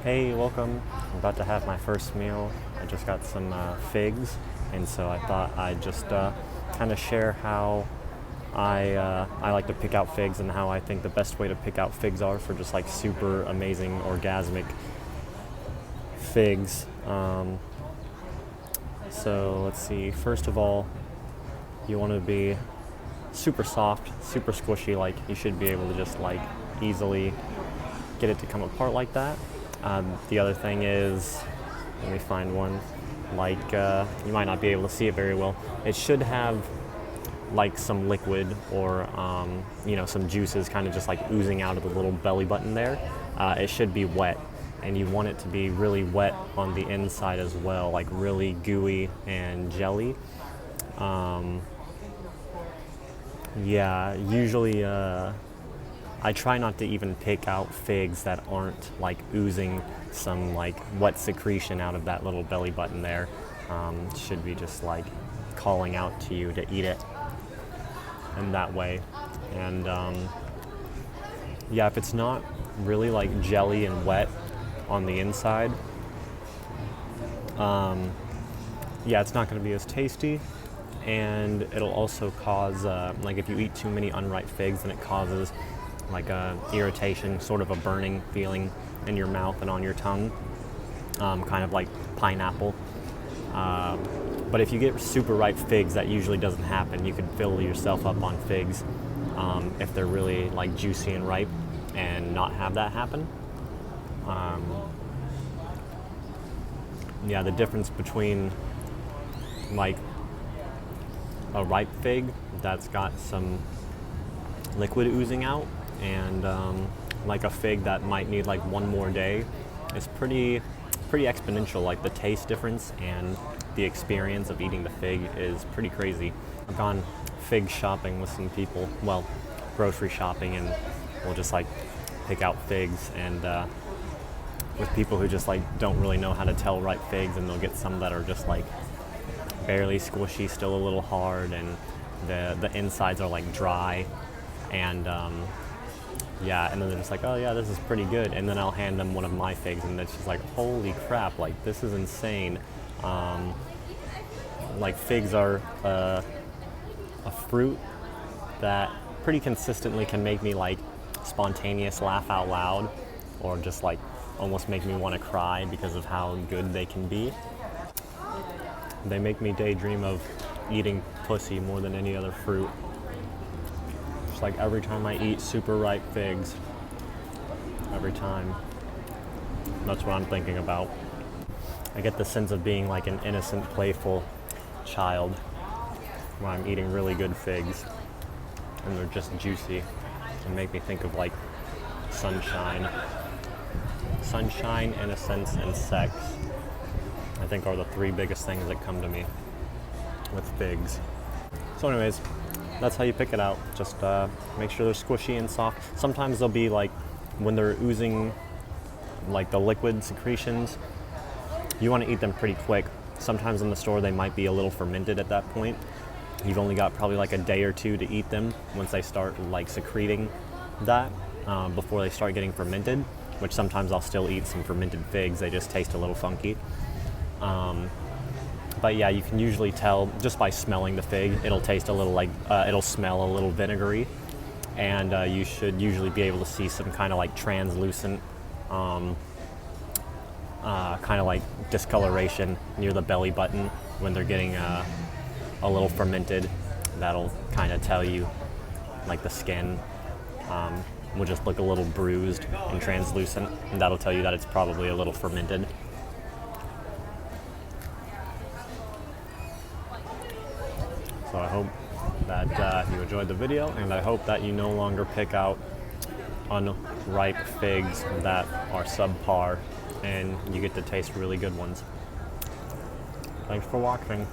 Hey, welcome. I'm about to have my first meal. I just got some figs, and so I thought I'd just kind of share how I like to pick out figs and how I think the best way to pick out figs are for just like super amazing orgasmic figs. So let's see. First of all, you want to be super soft, super squishy. Like you should be able to just like easily get it to come apart like that. The other thing is, let me find one, like you might not be able to see it very well. It should have like some liquid or some juices kind of just like oozing out of the little belly button there. It should be wet, and you want it to be really wet on the inside as well, like really gooey and jelly. Usually I try not to even pick out figs that aren't like oozing some like wet secretion out of that little belly button there. Should be just like calling out to you to eat it in that way. And if it's not really like jelly and wet on the inside, it's not going to be as tasty. And it'll also cause, like if you eat too many unripe figs, then it causes like a irritation, sort of a burning feeling in your mouth and on your tongue, kind of like pineapple. But if you get super ripe figs, that usually doesn't happen. You can fill yourself up on figs if they're really like juicy and ripe, and not have that happen. The difference between like a ripe fig that's got some liquid oozing out and like a fig that might need like one more day is pretty exponential. Like the taste difference and the experience of eating the fig is pretty crazy. I've gone fig shopping with some people, well, grocery shopping, and we'll just like pick out figs, and with people who just like don't really know how to tell ripe figs, and they'll get some that are just like barely squishy, still a little hard, and the insides are like dry, and and then they're just like, oh yeah, this is pretty good, and then I'll hand them one of my figs, and it's just like, holy crap, like this is insane. Like figs are a fruit that pretty consistently can make me like spontaneous laugh out loud, or just like almost make me want to cry because of how good they can be. They make me daydream of eating pussy more than any other fruit. Just like every time I eat super ripe figs, every time, that's what I'm thinking about. I get the sense of being like an innocent, playful child when I'm eating really good figs, and they're just juicy and make me think of like sunshine. Sunshine, innocence, and sex, I think, are the three biggest things that come to me with figs. So anyways, that's how you pick it out. Just make sure they're squishy and soft. Sometimes they'll be like, when they're oozing like the liquid secretions, you want to eat them pretty quick. Sometimes in the store they might be a little fermented at that point. You've only got probably like a day or two to eat them once they start like secreting that, before they start getting fermented, which sometimes I'll still eat some fermented figs. They just taste a little funky. But yeah, you can usually tell just by smelling the fig. It'll taste a little like, it'll smell a little vinegary, and you should usually be able to see some kind of like translucent, kind of like discoloration near the belly button when they're getting a little fermented. That'll kind of tell you, like the skin will just look a little bruised and translucent, and that'll tell you that it's probably a little fermented. So I hope that you enjoyed the video, and I hope that you no longer pick out unripe figs that are subpar, and you get to taste really good ones. Thanks for watching.